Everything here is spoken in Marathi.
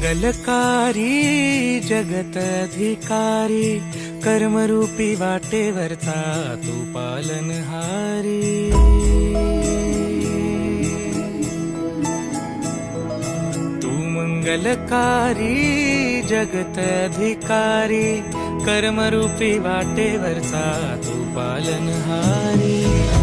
मंगलकारी जगत अधिकारी, कर्मरूपी वाटेवरचा तू पालनहारी। तू मंगलकारी जगत अधिकारी, कर्मरूपी वाटेवरचा तू पालनहारी।